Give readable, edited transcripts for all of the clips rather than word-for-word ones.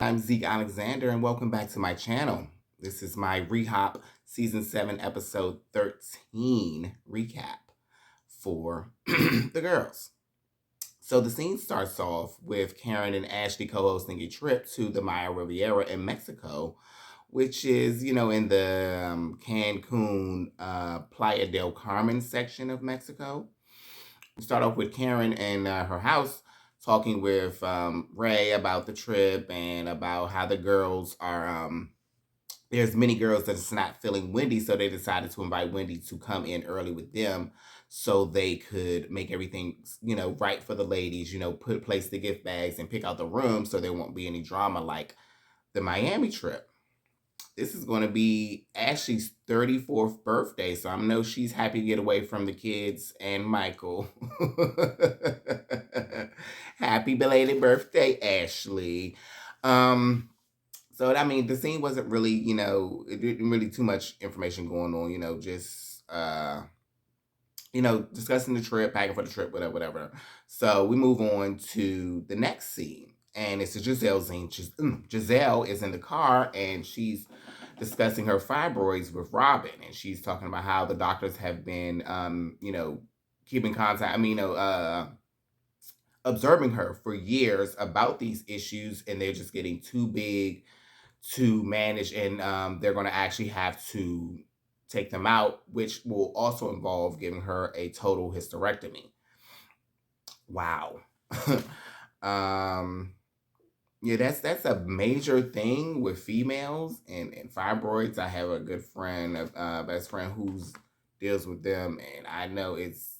I'm Zeke Alexander, and welcome back to my channel. This is my Rehop Season 7, Episode 13 recap for the girls. So the scene starts off with Karen and Ashley co-hosting a trip to the Maya Riviera in Mexico, which is, in the Cancun, Playa del Carmen section of Mexico. We start off with Karen and her house talking with Ray about the trip and about how the girls are, there's many girls that's not feeling Wendy, so they decided to invite Wendy to come in early with them so they could make everything, right for the ladies, place the gift bags and pick out the room so there won't be any drama like the Miami trip. This is going to be Ashley's 34th birthday, so I know she's happy to get away from the kids and Michael. Happy belated birthday, Ashley. So, the scene wasn't really, it didn't really too much information going on, just, discussing the trip, packing for the trip, whatever. So we move on to the next scene. And it's a Giselle scene. Giselle is in the car and she's discussing her fibroids with Robin. And she's talking about how the doctors have been, keeping contact, observing her for years about these issues. And they're just getting too big to manage. And they're going to actually have to take them out, which will also involve giving her a total hysterectomy. Wow. Yeah, that's a major thing with females and fibroids. I have a good friend, a best friend who's deals with them, and I know it's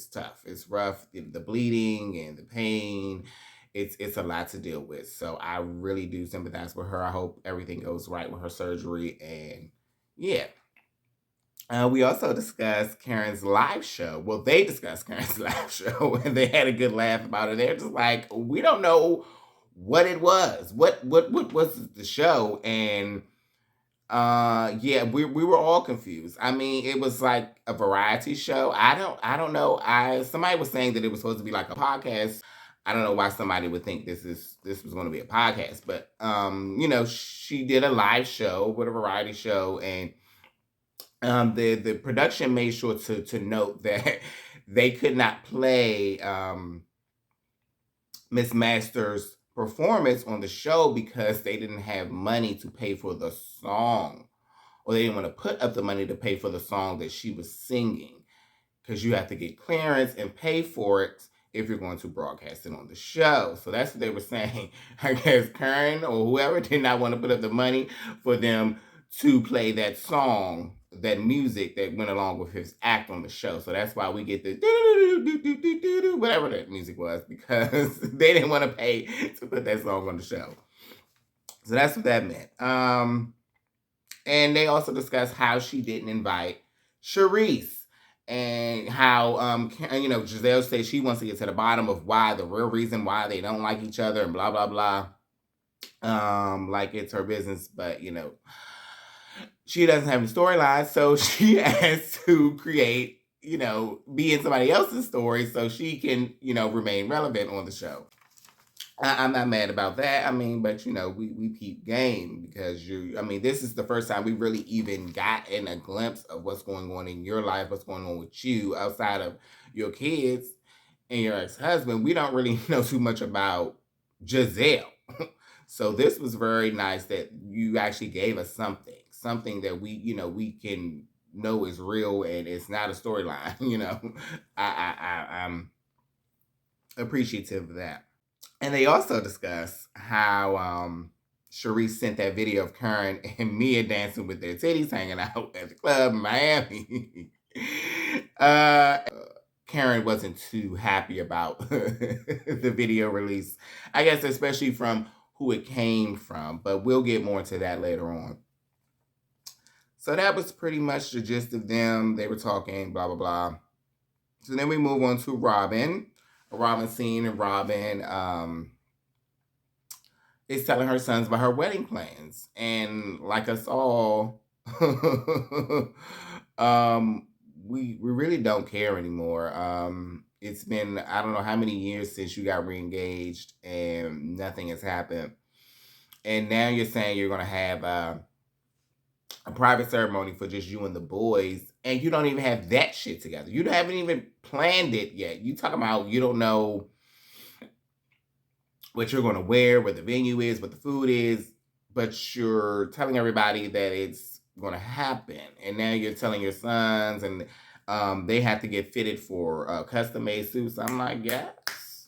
tough. It's rough. The bleeding and the pain. It's a lot to deal with. So I really do sympathize with her. I hope everything goes right with her surgery. And yeah. We also discussed Karen's live show. Well, they discussed Karen's live show, and they had a good laugh about it. They're just like, we don't know what it was. What was the show? And yeah, we were all confused. It was like a variety show. I don't know. Somebody was saying that it was supposed to be like a podcast. I don't know why somebody would think this was going to be a podcast, but she did a live show with a variety show, and the production made sure to note that they could not play Miss Masters' performance on the show because they didn't have money to pay for the song, or they didn't want to put up the money to pay for the song that she was singing, because you have to get clearance and pay for it if you're going to broadcast it on the show. So that's what they were saying. I guess Karen or whoever did not want to put up the money for them to play that song, that music that went along with his act on the show. So that's why we get the whatever that music was, because they didn't want to pay to put that song on the show. So that's what that meant. And they also discussed how she didn't invite Charisse, and how Giselle says she wants to get to the bottom of why, the real reason why they don't like each other, and blah blah blah. Like it's her business, but she doesn't have any storylines, so she has to create, be in somebody else's story so she can, remain relevant on the show. I'm not mad about that. But we peep game, because this is the first time we really even gotten a glimpse of what's going on in your life, what's going on with you outside of your kids and your ex-husband. We don't really know too much about Giselle. So this was very nice that you actually gave us something that we can know is real and it's not a storyline. I'm appreciative of that. And they also discuss how Charisse sent that video of Karen and Mia dancing with their titties hanging out at the club in Miami. Karen wasn't too happy about the video release, I guess, especially from who it came from, but we'll get more into that later on. So that was pretty much the gist of them. They were talking, blah, blah, blah. So then we move on to Robin. A Robin scene, and Robin is telling her sons about her wedding plans. And like us all, we really don't care anymore. It's been, I don't know how many years since you got re-engaged and nothing has happened. And now you're saying you're going to have a private ceremony for just you and the boys, and you don't even have that shit together. You haven't even planned it yet. You talking about you don't know what you're going to wear, where the venue is, what the food is, but you're telling everybody that it's going to happen. And now you're telling your sons, and they have to get fitted for custom-made suits. I'm like, yes,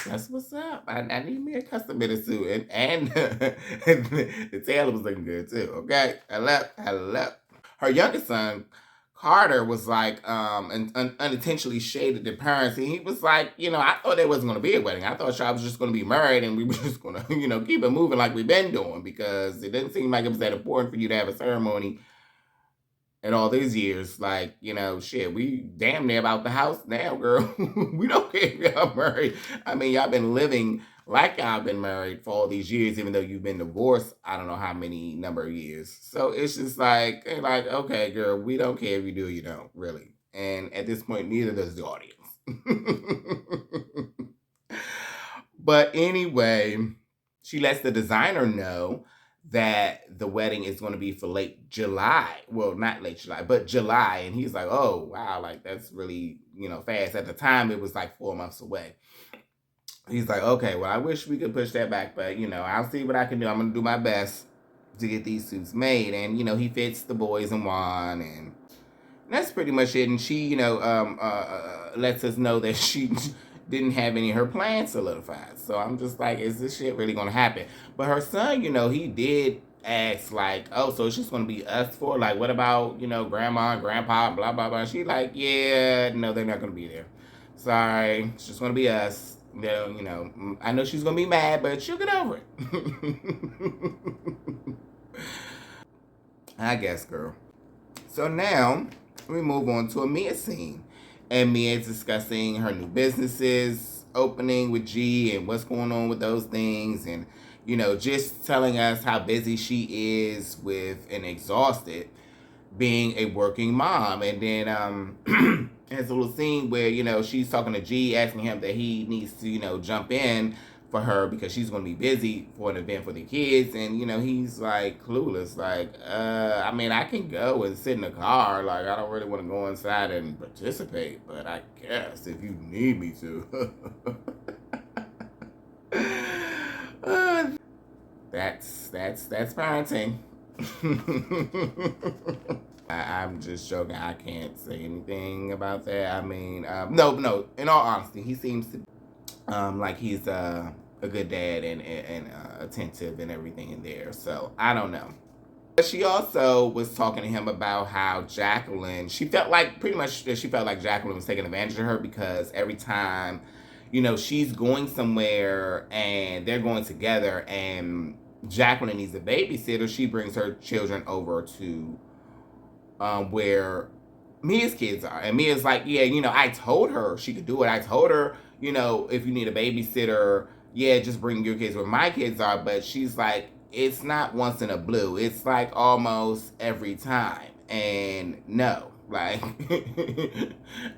that's what's up. I need me a custom-made suit. And the tailor was looking good, too, okay? Hello. Her youngest son, Carter, was like unintentionally shaded the parents, and he was like, I thought there wasn't going to be a wedding. I thought y'all was just going to be married, and we were just going to, keep it moving like we've been doing, because it didn't seem like it was that important for you to have a ceremony in all these years. Like, shit, we damn near about the house now, girl. We don't care if y'all married. I mean, y'all been living like y'all been married for all these years, even though you've been divorced, I don't know how many number of years. So it's just like, okay, girl, we don't care if you do or you don't, really. And at this point, neither does the audience. But anyway, she lets the designer know that the wedding is going to be for late July. Well, not late July, but July. And he's like, oh, wow, like that's really, fast. At the time, it was like 4 months away. He's like, okay, well, I wish we could push that back, but, I'll see what I can do. I'm going to do my best to get these suits made. And, he fits the boys and Juan, and that's pretty much it. And she, lets us know that she didn't have any of her plans solidified. So I'm just like, is this shit really going to happen? But her son, he did ask, like, oh, so it's just going to be us four? Like, what about, grandma and grandpa, blah, blah, blah. She like, yeah, no, they're not going to be there. Sorry, it's just going to be us. I know she's going to be mad, but she'll get over it. I guess, girl. So now, we move on to a Mia scene. And Mia is discussing her new businesses opening with G and what's going on with those things. And, just telling us how busy she is with and exhausted being a working mom. And then there's a little scene where, she's talking to G, asking him that he needs to, jump in for her because she's going to be busy for an event for the kids. And, he's like clueless. Like, I mean, I can go and sit in the car. Like, I don't really want to go inside and participate, but I guess if you need me to. That's parenting. I'm just joking. I can't say anything about that. I mean, no. In all honesty, he seems to like he's a good dad and attentive and everything in there. So I don't know. But she also was talking to him about how Jacqueline. She felt like Jacqueline was taking advantage of her because every time, she's going somewhere and they're going together and Jacqueline needs a babysitter, she brings her children over to where Mia's kids are. And Mia's like, yeah, I told her she could do it. I told her, if you need a babysitter, yeah, just bring your kids where my kids are. But she's like, it's not once in a blue. It's like almost every time. And no, like,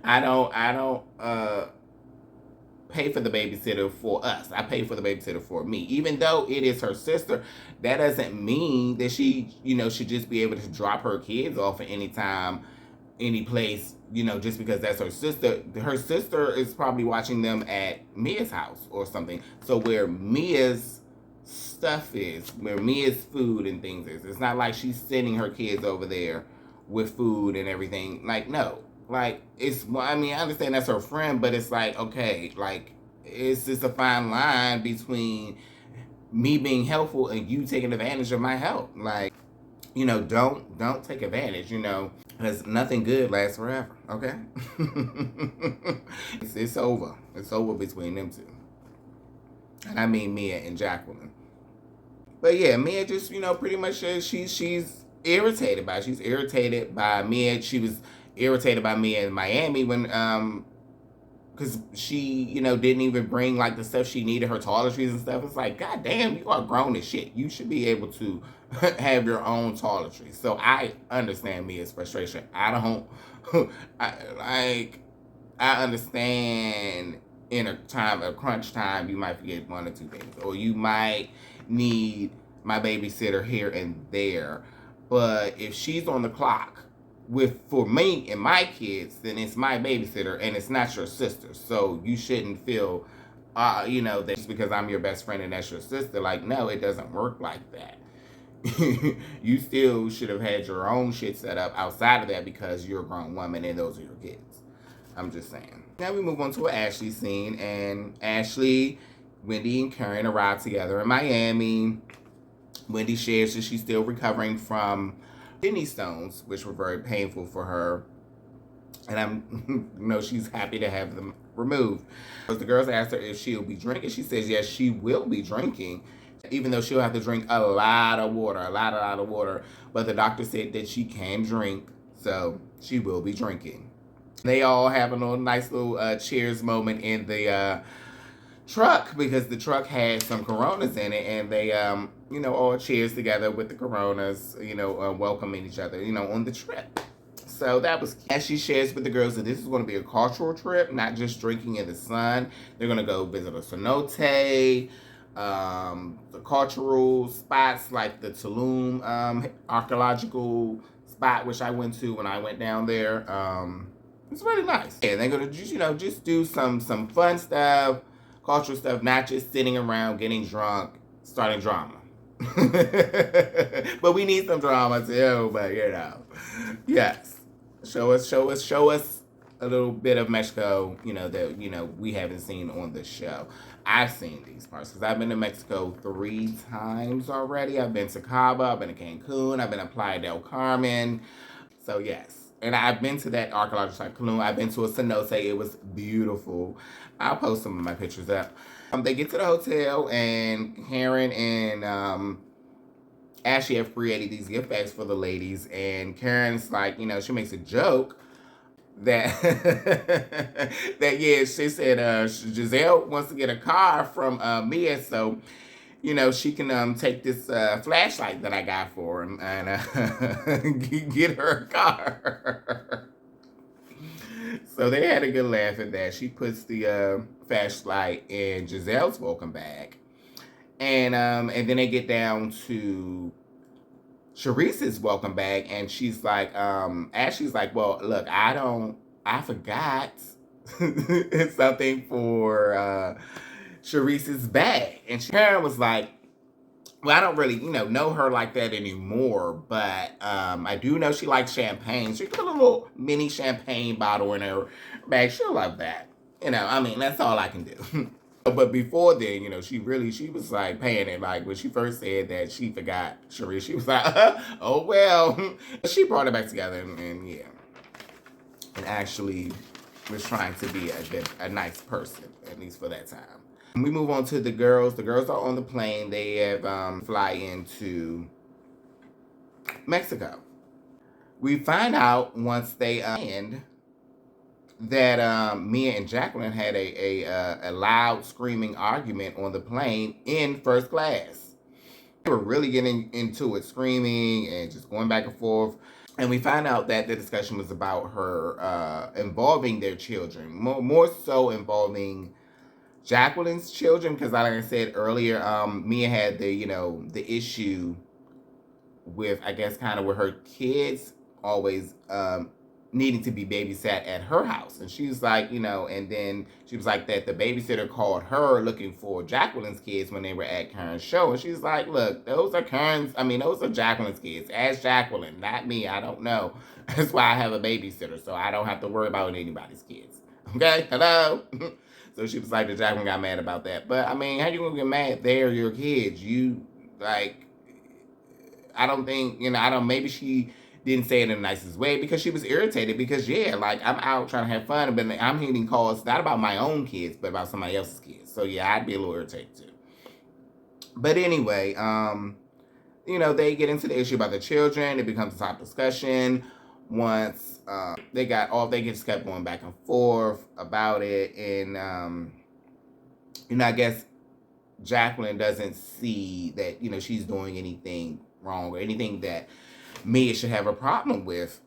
I don't pay for the babysitter for us. I pay for the babysitter for me. Even though it is her sister, that doesn't mean that she, should just be able to drop her kids off at any time, any place, just because that's her sister. Her sister is probably watching them at Mia's house or something. So where Mia's stuff is, where Mia's food and things is, it's not like she's sending her kids over there with food and everything. Like, no. Like, I understand that's her friend, but it's like, okay, like, it's just a fine line between me being helpful and you taking advantage of my help. Like, don't take advantage, because nothing good lasts forever, okay? It's over. It's over between them two. And I mean Mia and Jacqueline. But yeah, Mia just, pretty much she's irritated by it. She's irritated by Mia. She was irritated by Mia in Miami when because she didn't even bring like the stuff she needed, her toiletries and stuff. It's like, god damn, you are grown as shit, you should be able to have your own toiletries. So I understand Mia's frustration. I don't I understand in a crunch time you might forget one or two things, or you might need my babysitter here and there. But if she's on the clock for me and my kids, then it's my babysitter and it's not your sister. So you shouldn't feel, that just because I'm your best friend and that's your sister. Like, no, it doesn't work like that. You still should have had your own shit set up outside of that because you're a grown woman and those are your kids. I'm just saying. Now we move on to an Ashley scene, and Ashley, Wendy, and Karen arrived together in Miami. Wendy shares that she's still recovering from kidney stones, which were very painful for her. And she's happy to have them removed. The girls asked her if she'll be drinking. She says yes, she will be drinking, even though she'll have to drink a lot of water. But the doctor said that she can drink, so she will be drinking. They all have a nice little cheers moment in the truck, because the truck had some Coronas in it, and they, all cheers together with the Coronas, welcoming each other, on the trip. So that was, as she shares with the girls, that this is going to be a cultural trip, not just drinking in the sun. They're going to go visit a cenote, the cultural spots like the Tulum archaeological spot, which I went to when I went down there. It's really nice. And they're going to just do some fun stuff, cultural stuff, not just sitting around getting drunk, starting drama. But we need some drama too, but yes. Show us a little bit of Mexico, that, we haven't seen on the show. I've seen these parts because I've been to Mexico 3 times already. I've been to Cabo, I've been to Cancun, I've been to Playa del Carmen. So yes. And I've been to that archaeological site, Cancun. I've been to a cenote. It was beautiful. I'll post some of my pictures up. They get to the hotel, and Karen and Ashley have created these gift bags for the ladies. And Karen's like, she makes a joke that, she said Giselle wants to get a car from Mia, so, she can take this flashlight that I got for him and get her a car. So they had a good laugh at that. She puts the flashlight in Giselle's welcome bag. And then they get down to Charisse's welcome bag, and she's like, Ashley's like, well, look, I forgot something for Charisse's bag. And Karen was like, well, I don't really, know her like that anymore, but I do know she likes champagne. She put a little mini champagne bottle in her bag. She'll love that. That's all I can do. But before then, she was like paying it. Like when she first said that she forgot Charisse, she was like, oh well. She brought it back together, and actually was trying to be a nice person, at least for that time. We move on to the girls. The girls are on the plane. They have fly into Mexico. We find out once they land that Mia and Jacqueline had a loud screaming argument on the plane in first class. They were really getting into it, screaming and just going back and forth. And we find out that the discussion was about her involving their children, more so involving Jacqueline's children, because like I said earlier, Mia had the issue with, I guess, kind of with her kids always needing to be babysat at her house. And she was like, and then she was like that the babysitter called her looking for Jacqueline's kids when they were at Karen's show. And she's like, look, those are Jacqueline's kids. Ask Jacqueline, not me. I don't know. That's why I have a babysitter, so I don't have to worry about anybody's kids. Okay? Hello? So she was like, the Jacqueline got mad about that. But, how you going to get mad? They're your kids. I don't think, maybe she didn't say it in the nicest way because she was irritated because, I'm out trying to have fun, but I'm getting calls not about my own kids, but about somebody else's kids. So, I'd be a little irritated too. But anyway, they get into the issue about the children. It becomes a top discussion. Once they just kept going back and forth about it. And, I guess Jacqueline doesn't see that, she's doing anything wrong or anything that Mia should have a problem with.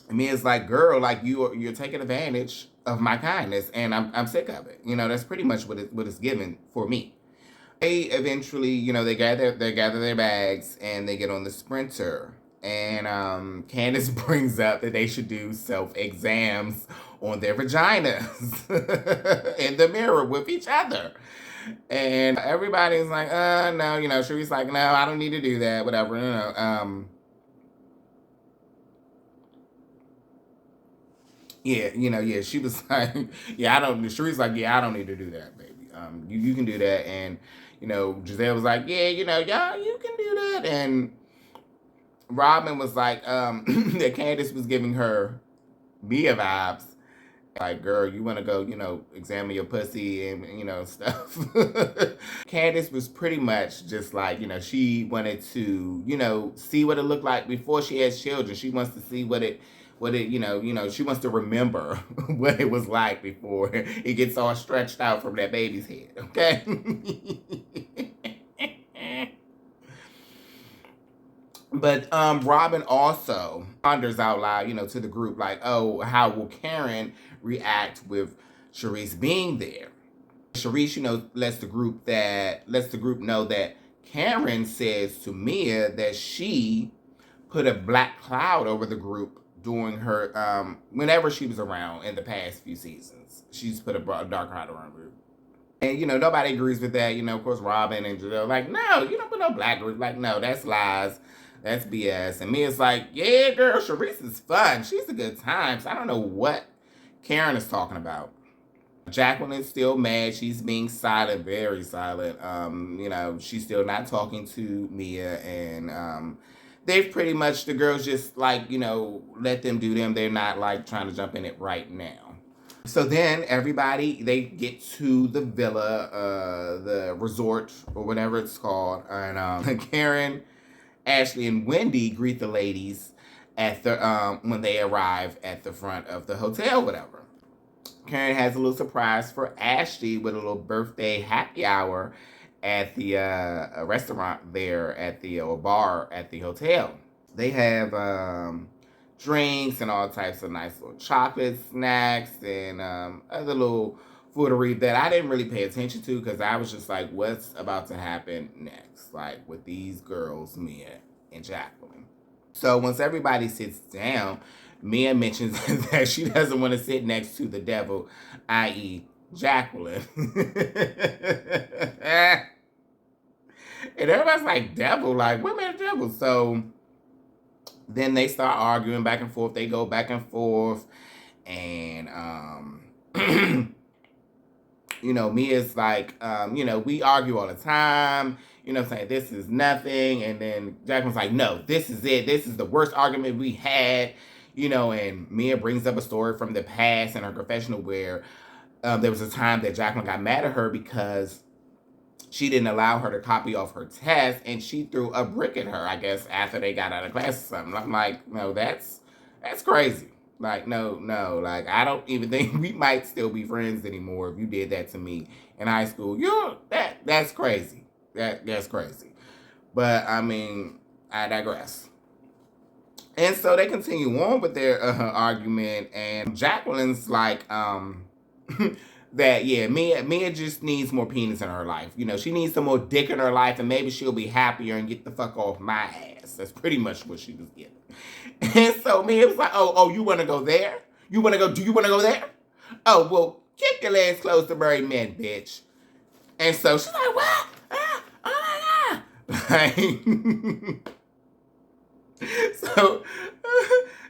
And Mia's like, girl, like you're taking advantage of my kindness, and I'm sick of it. That's pretty much what it's given for me. They eventually, they gather their bags and they get on the Sprinter. And Candiace brings up that they should do self-exams on their vaginas in the mirror with each other. And everybody's like, no, Charisse like, no, I don't need to do that, whatever, yeah, she was like, Charisse like, yeah, I don't need to do that, baby. You can do that. And, Giselle was like, yeah, y'all, you can do that. And Robin was like, that Candiace was giving her Mia vibes. Like, girl, you want to go, examine your pussy and, stuff. Candiace was pretty much just like, she wanted to, see what it looked like before she has children. She wants to see what it, she wants to remember what it was like before it gets all stretched out from that baby's head, okay? But Robin also ponders out loud, to the group, like, oh, how will Karen react with Charisse being there? Charisse, lets the group know that Karen says to Mia that she put a black cloud over the group during her whenever she was around in the past few seasons. She's put a dark cloud around the group. And, nobody agrees with that. Of course, Robin and Giselle like, no, you don't put no black group. Like, no, that's lies. That's BS. And Mia's like, yeah, girl, Charisse is fun. She's a good time. So I don't know what Karen is talking about. Jacqueline is still mad. She's being silent, very silent. She's still not talking to Mia. And they've pretty much, the girls just like, let them do them. They're not like trying to jump in it right now. So then everybody, they get to the villa, the resort or whatever it's called. And Karen, Ashley, and Wendy greet the ladies at the when they arrive at the front of the hotel, whatever. Karen has a little surprise for Ashley with a little birthday happy hour at the restaurant there at the bar at the hotel. They have drinks and all types of nice little chocolate snacks and other little foodery that I didn't really pay attention to because I was just like, what's about to happen next? Like with these girls, Mia and Jacqueline. So once everybody sits down, Mia mentions that she doesn't want to sit next to the devil, i.e. Jacqueline. And everybody's like, devil? Like, what made a devil? So then they start arguing back and forth. They go back and forth. And, Mia's like, we argue all the time. Saying this is nothing. And then Jacqueline's like, no, this is it. This is the worst argument we had. And Mia brings up a story from the past in her confessional where there was a time that Jacqueline got mad at her because she didn't allow her to copy off her test, and she threw a brick at her, I guess, after they got out of class or something. I'm like, no, that's crazy. Like, no, like, I don't even think we might still be friends anymore if you did that to me in high school. That's crazy. That's crazy. But, I mean, I digress. And so they continue on with their argument, and Jacqueline's like, that, yeah, Mia just needs more penis in her life. She needs some more dick in her life, and maybe she'll be happier and get the fuck off my ass. That's pretty much what she was getting. And so Mia was like, oh, you want to go there? Do you want to go there? Oh, well, keep your legs closed to married men, bitch. And so she's like, what? Oh my God. Like, so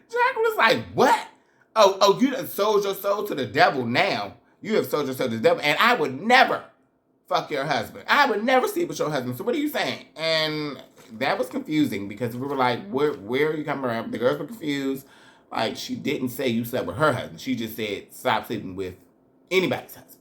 Jacqueline's like, what? Oh, you done sold your soul to the devil now. You have sold your soul to the devil, and I would never fuck your husband. I would never sleep with your husband. So what are you saying? And that was confusing because we were like, where are you coming from? The girls were confused. Like, she didn't say you slept with her husband. She just said stop sleeping with anybody's husband.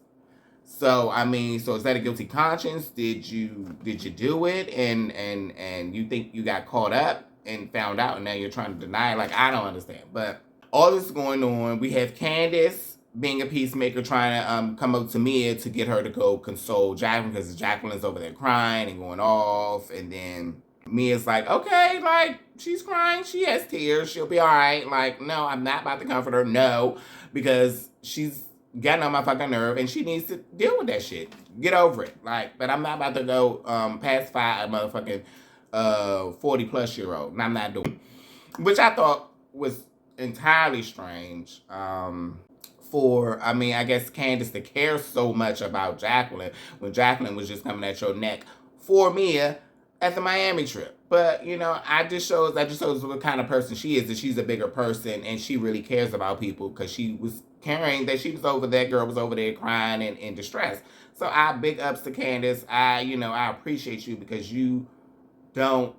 So, I mean, so is that a guilty conscience? Did you do it and you think you got caught up and found out and now you're trying to deny it? Like, I don't understand. But all this is going on. We have Candiace being a peacemaker, trying to come up to Mia to get her to go console Jacqueline because Jacqueline's over there crying and going off. And then Mia's like, okay, like, she's crying. She has tears. She'll be all right. Like, no, I'm not about to comfort her. No, because she's getting on my fucking nerve, and she needs to deal with that shit. Get over it. Like, but I'm not about to go pacify a motherfucking 40-plus-year-old. And I'm not doing it. Which I thought was entirely strange. I guess Candiace to care so much about Jacqueline when Jacqueline was just coming at your neck for Mia at the Miami trip. But, that just shows what kind of person she is, that she's a bigger person and she really cares about people, because she was caring that that girl was over there crying and in distress. So I big ups to Candiace. I appreciate you, because you don't,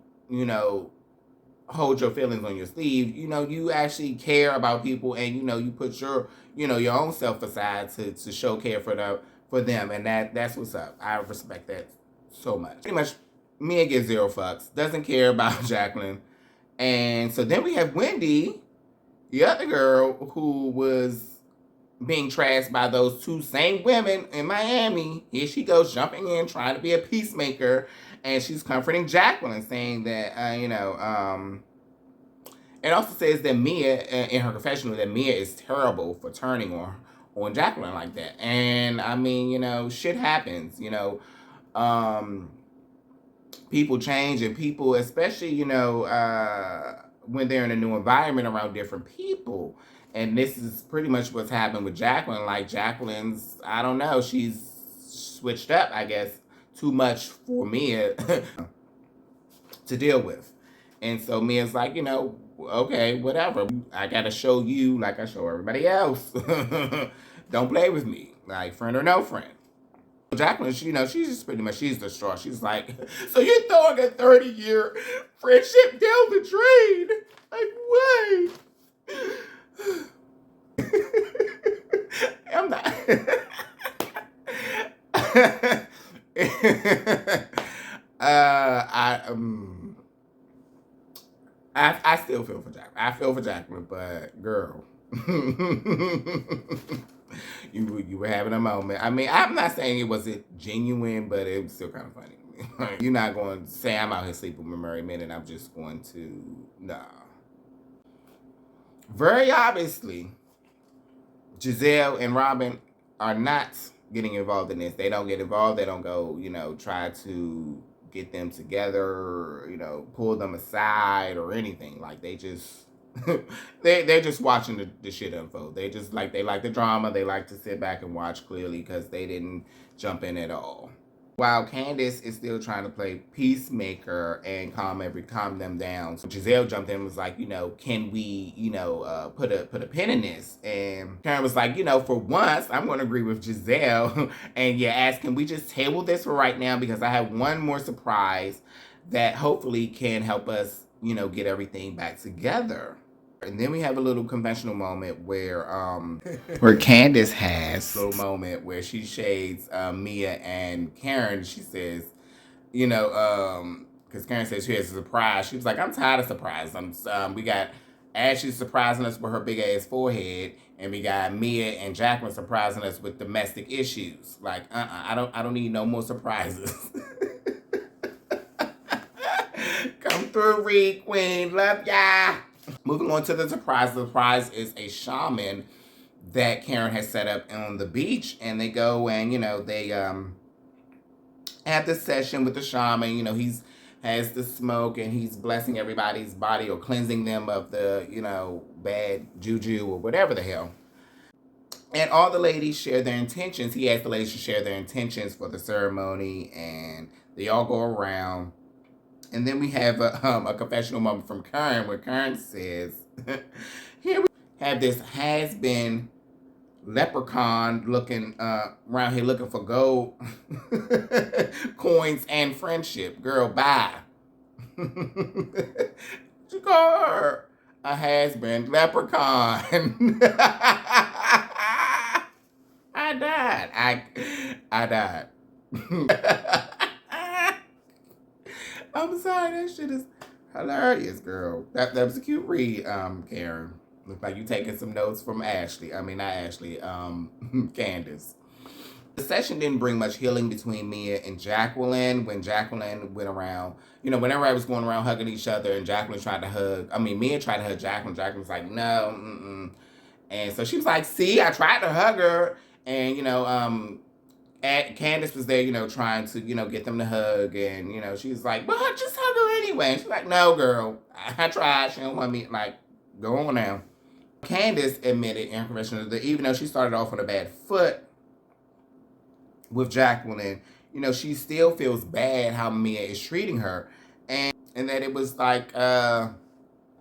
hold your feelings on your sleeve. You actually care about people, and you put your own self aside to show care for them, and that's what's up. I respect that so much. Pretty much, Mia gives zero fucks, doesn't care about Jacqueline. And so then we have Wendy, the other girl who was being trashed by those two same women in Miami. Here she goes, jumping in, trying to be a peacemaker, and she's comforting Jacqueline, saying that, it also says that Mia, in her confessional, that Mia is terrible for turning on Jacqueline like that. And shit happens, people change, and people, especially, when they're in a new environment around different people. And this is pretty much what's happened with Jacqueline. Like, Jacqueline's, I don't know, she's switched up, I guess, too much for Mia to deal with. And so Mia's like, okay, whatever. I gotta show you like I show everybody else. Don't play with me. Like, friend or no friend. Jacqueline, she's just pretty much, she's distraught. She's like, so you're throwing a 30-year friendship down the drain? Like, what? I'm not. I still feel for Jacqueline. I feel for Jacqueline, but girl, you were having a moment. I mean, I'm not saying it wasn't genuine, but it was still kind of funny. You're not going to say I'm out here sleeping with married men, and I'm just going to nah. Very obviously, Giselle and Robin are not getting involved in this. They don't get involved. They don't go, try to get them together, pull them aside or anything. Like, they just, they're just watching the shit unfold. They like the drama. They like to sit back and watch, clearly, because they didn't jump in at all. While Candiace is still trying to play peacemaker and calm them down. So Giselle jumped in and was like, can we, put a pin in this? And Karen was like, for once, I'm going to agree with Giselle. And can we just table this for right now? Because I have one more surprise that hopefully can help us, get everything back together. And then we have a little conventional moment where Candiace has a moment where she shades Mia and Karen. She says, because Karen says she has a surprise. She was like, I'm tired of surprises. We got Ashley surprising us with her big ass forehead, and we got Mia and Jacqueline surprising us with domestic issues. Like, I don't need no more surprises. Come through, Reed Queen. Love ya. Moving on to the surprise. The surprise is a shaman that Karen has set up on the beach, and they go and, they have this session with the shaman. He's has the smoke, and he's blessing everybody's body or cleansing them of the, bad juju or whatever the hell. And all the ladies share their intentions. He asked the ladies to share their intentions for the ceremony, and they all go around. And then we have a confessional moment from Karen, where Karen says, here we have this has-been leprechaun looking around here looking for gold coins and friendship. Girl, bye. You call her a has-been leprechaun. I died. I died. I'm sorry, that shit is hilarious, girl. That was a cute read, Karen. Look like you taking some notes from Ashley. I mean, not Ashley, Candiace. The session didn't bring much healing between Mia and Jacqueline. When Jacqueline went around, when everybody was going around hugging each other, and Mia tried to hug Jacqueline. Jacqueline was like, no, And so she was like, see, I tried to hug her. And, Candiace was there, trying to, get them to hug. And, she was like, well, just hug her anyway. And she's like, no, girl, I tried. She don't want me, like, go on now. Candiace admitted in her confession that even though she started off on a bad foot with Jacqueline, she still feels bad how Mia is treating her. And that it was like,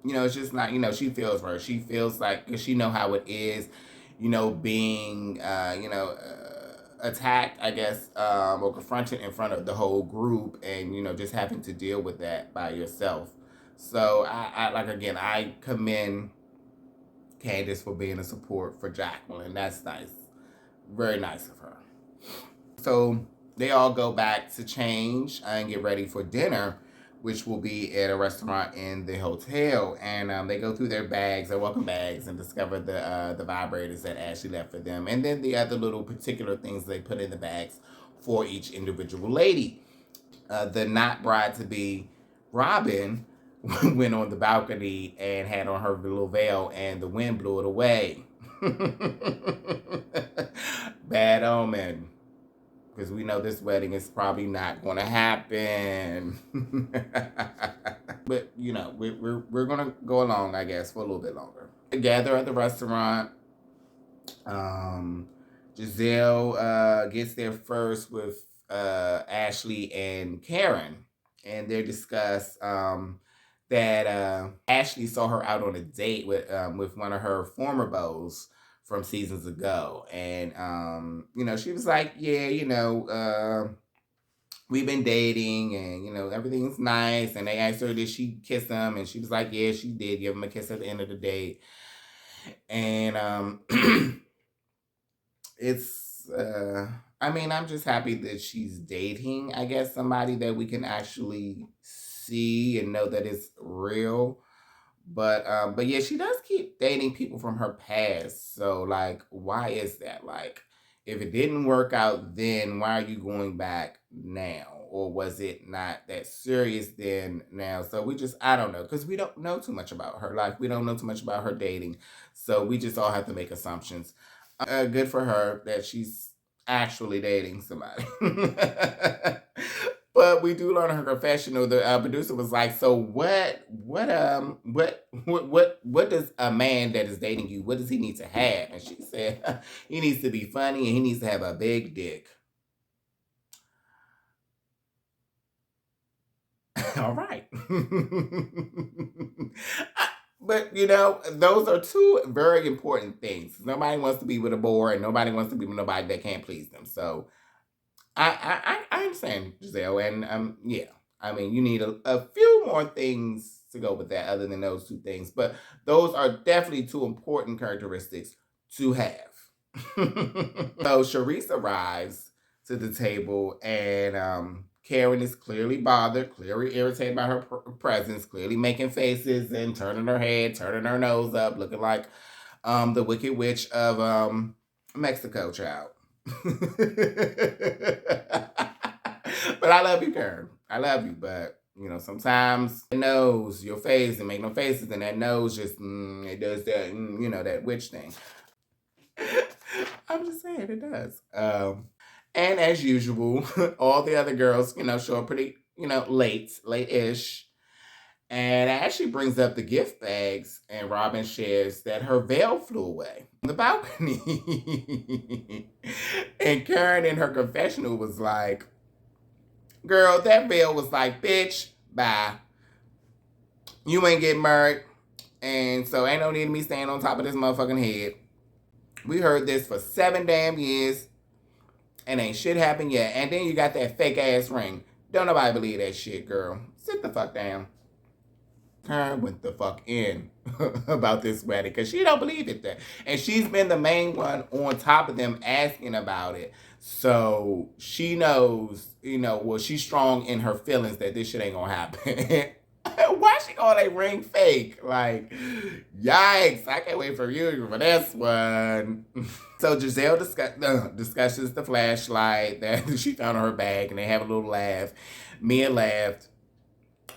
it's just not, she feels for her. She feels like, because she know how it is, being, attacked, I guess, or confronted in front of the whole group and, just having to deal with that by yourself. So, I commend Candiace for being a support for Jacqueline. That's nice. Very nice of her. So, they all go back to change and get ready for dinner, which will be at a restaurant in the hotel. And they go through their bags, their welcome bags, and discover the vibrators that Ashley left for them. And then the other little particular things they put in the bags for each individual lady. The not bride-to-be, Robin, went on the balcony and had on her little veil, and the wind blew it away. Bad omen. Because we know this wedding is probably not going to happen. But, we're going to go along, I guess, for a little bit longer. Together at the restaurant, Giselle gets there first with Ashley and Karen. And they discuss that Ashley saw her out on a date with one of her former beaux from seasons ago. And, she was like, yeah, we've been dating and, everything's nice. And they asked her, did she kiss him? And she was like, yeah, she did give him a kiss at the end of the date. And it's, I'm just happy that she's dating, I guess, somebody that we can actually see and know that it's real. But yeah, she does keep dating people from her past. So, like, why is that? Like, if it didn't work out then, why are you going back now? Or was it not that serious then now? So I don't know. Because we don't know too much about her. Like, we don't know too much about her dating. So we just all have to make assumptions. Good for her that she's actually dating somebody. But we do learn in her confessional, the producer was like, so what does a man that is dating you, what does he need to have? And she said, he needs to be funny and he needs to have a big dick. All right. But, those are two very important things. Nobody wants to be with a bore and nobody wants to be with nobody that can't please them. So, I understand, Giselle, and yeah. You need a few more things to go with that other than those two things. But those are definitely two important characteristics to have. So Charisse arrives to the table, and Karen is clearly bothered, clearly irritated by her presence, clearly making faces and turning her head, turning her nose up, looking like the Wicked Witch of Mexico, child. But I love you, Karen. I love you, but sometimes it knows your face and make no faces, and that nose just it does that, that witch thing. I'm just saying it does. And as usual, all the other girls, show up pretty, late-ish. And Ashley brings up the gift bags, and Robin shares that her veil flew away on the balcony. And Karen in her confessional was like, girl, that veil was like, bitch, bye. You ain't getting married, and so ain't no need of me staying on top of this motherfucking head. We heard this for 7 damn years, and ain't shit happened yet. And then you got that fake-ass ring. Don't nobody believe that shit, girl. Sit the fuck down. Karen went the fuck in about this wedding because she don't believe it there. And she's been the main one on top of them asking about it. So she knows, she's strong in her feelings that this shit ain't gonna happen. Why she call that ring fake? Like, yikes, I can't wait for you for this one. So Giselle discusses the flashlight that she found in her bag, and they have a little laugh. Mia laughed.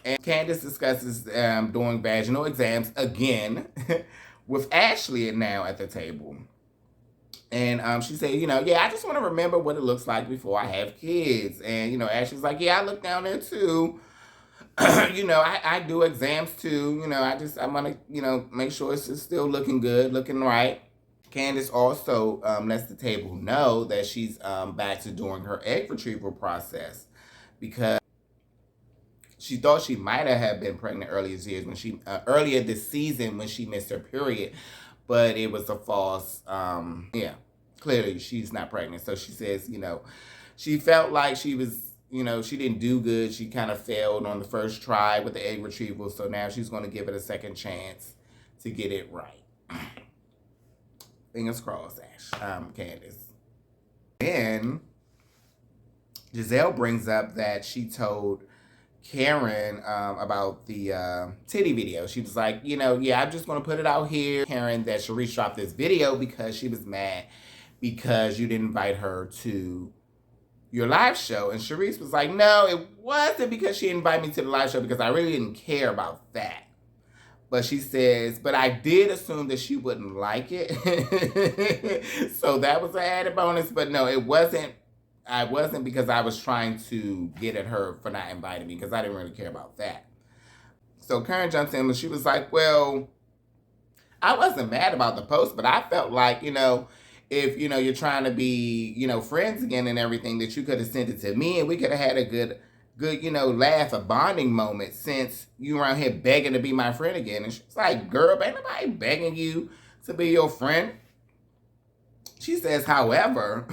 And Candiace discusses doing vaginal exams again, with Ashley now at the table. And she said, yeah, I just want to remember what it looks like before I have kids. And, Ashley's like, yeah, I look down there too. I do exams too. I want to, make sure it's still looking good, looking right. Candiace also lets the table know that she's back to doing her egg retrieval process because she thought she might have been pregnant earlier this season when she missed her period, but it was a false. Clearly she's not pregnant. So she says, she felt like she was, she didn't do good. She kind of failed on the first try with the egg retrieval. So now she's going to give it a second chance to get it right. Fingers crossed, Candiace. Then Giselle brings up that she told Karen about the titty video. She was like, I'm just going to put it out here, Karen, that Charisse dropped this video because she was mad because you didn't invite her to your live show. And Charisse was like, no, it wasn't because she invited me to the live show because I really didn't care about that. But she says, but I did assume that she wouldn't like it. So that was an added bonus. But no, it wasn't. I wasn't because I was trying to get at her for not inviting me because I didn't really care about that. So Karen jumps in and she was like, well, I wasn't mad about the post, but I felt like, if, you're trying to be, friends again and everything, that you could have sent it to me and we could have had a good, laugh, a bonding moment since you around here begging to be my friend again. And she's like, girl, ain't nobody begging you to be your friend. She says, however,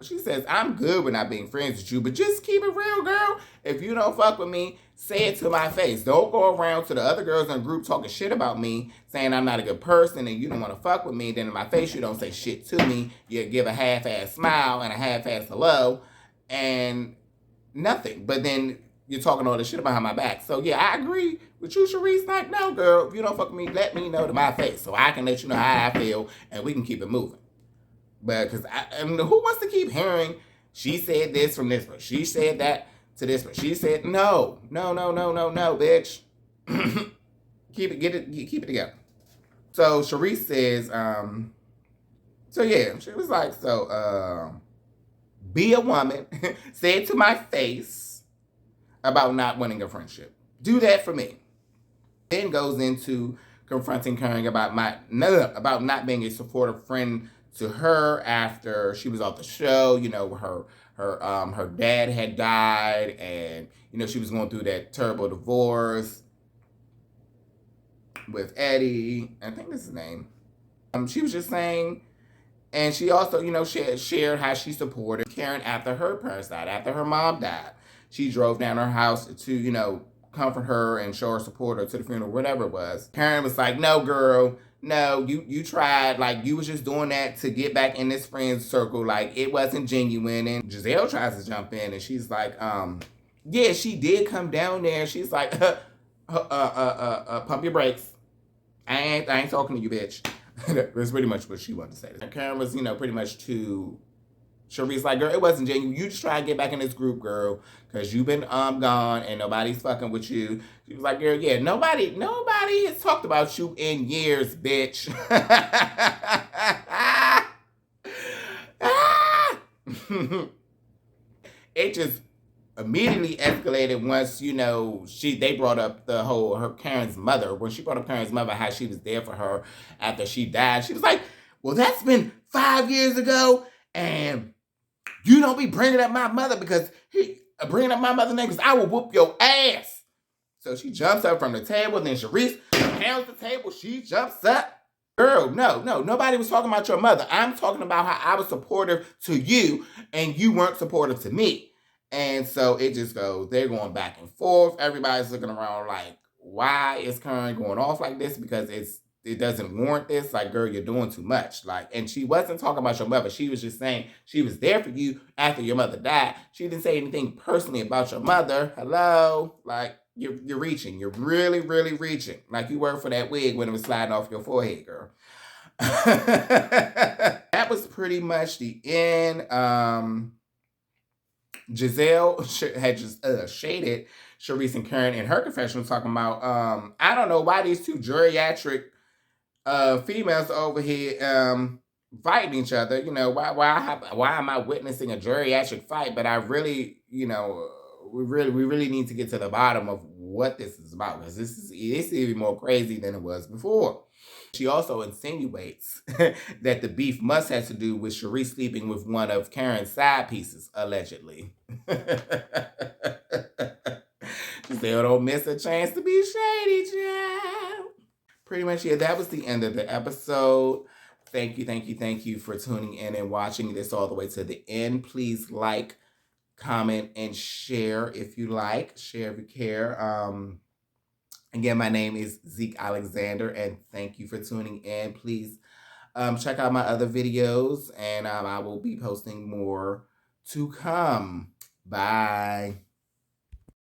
she says, I'm good with not being friends with you, but just keep it real, girl. If you don't fuck with me, say it to my face. Don't go around to the other girls in the group talking shit about me, saying I'm not a good person and you don't want to fuck with me. Then in my face, you don't say shit to me. You give a half-ass smile and a half-ass hello and nothing. But then you're talking all this shit behind my back. So yeah, I agree with you, Charisse. Like, no, girl, if you don't fuck with me, let me know to my face so I can let you know how I feel and we can keep it moving. But because who wants to keep hearing she said this from this one, she said that to this one, she said no, bitch. keep it together. So Charisse says, so yeah, she was like, so be a woman, say it to my face about not winning a friendship. Do that for me. Then goes into confronting Karen about not being a supportive friend to her after she was off the show. Her dad had died and, she was going through that terrible divorce with Eddie. I think that's his name. She was just saying, and she also, shared how she supported Karen after her parents died, after her mom died. She drove down her house to, comfort her and show her support her to the funeral, whatever it was. Karen was like, no, girl. No, you tried, like, you was just doing that to get back in this friend circle, like, it wasn't genuine. And Giselle tries to jump in, and she's like, yeah, she did come down there. She's like, pump your brakes. I ain't talking to you, bitch. That's pretty much what she wanted to say. And Karen was, pretty much to Charisse, like, girl, it wasn't genuine. You just try to get back in this group, girl, because you've been gone and nobody's fucking with you. She was like, girl, yeah, nobody has talked about you in years, bitch. It just immediately escalated once, they brought up Karen's mother. When she brought up Karen's mother, how she was there for her after she died. She was like, well, that's been 5 years ago, and you don't be bringing up my mother because bringing up my mother's name because I will whoop your ass. So she jumps up from the table. Then Charisse pounds the table. She jumps up. Girl, no. Nobody was talking about your mother. I'm talking about how I was supportive to you and you weren't supportive to me. And so it just goes. They're going back and forth. Everybody's looking around like, why is Karen going off like this? Because it doesn't warrant this. Like, girl, you're doing too much. Like, and she wasn't talking about your mother. She was just saying she was there for you after your mother died. She didn't say anything personally about your mother. Hello? Like, you're reaching. You're really, really reaching. Like you were for that wig when it was sliding off your forehead, girl. That was pretty much the end. Giselle had just shaded Charisse and Karen in her confessional talking about, I don't know why these two geriatric females over here fighting each other. You know, why am I witnessing a geriatric fight? But I really, you know, we really need to get to the bottom of what this is about, because it's even more crazy than it was before. She also insinuates that the beef must have to do with Charisse sleeping with one of Karen's side pieces, allegedly. She said, "Don't miss a chance to be shady, child." Pretty much, yeah, that was the end of the episode. Thank you for tuning in and watching this all the way to the end. Please like, comment, and share if you like. Share if you care. Again, my name is Zeke Alexander, and thank you for tuning in. Please check out my other videos, and I will be posting more to come. Bye.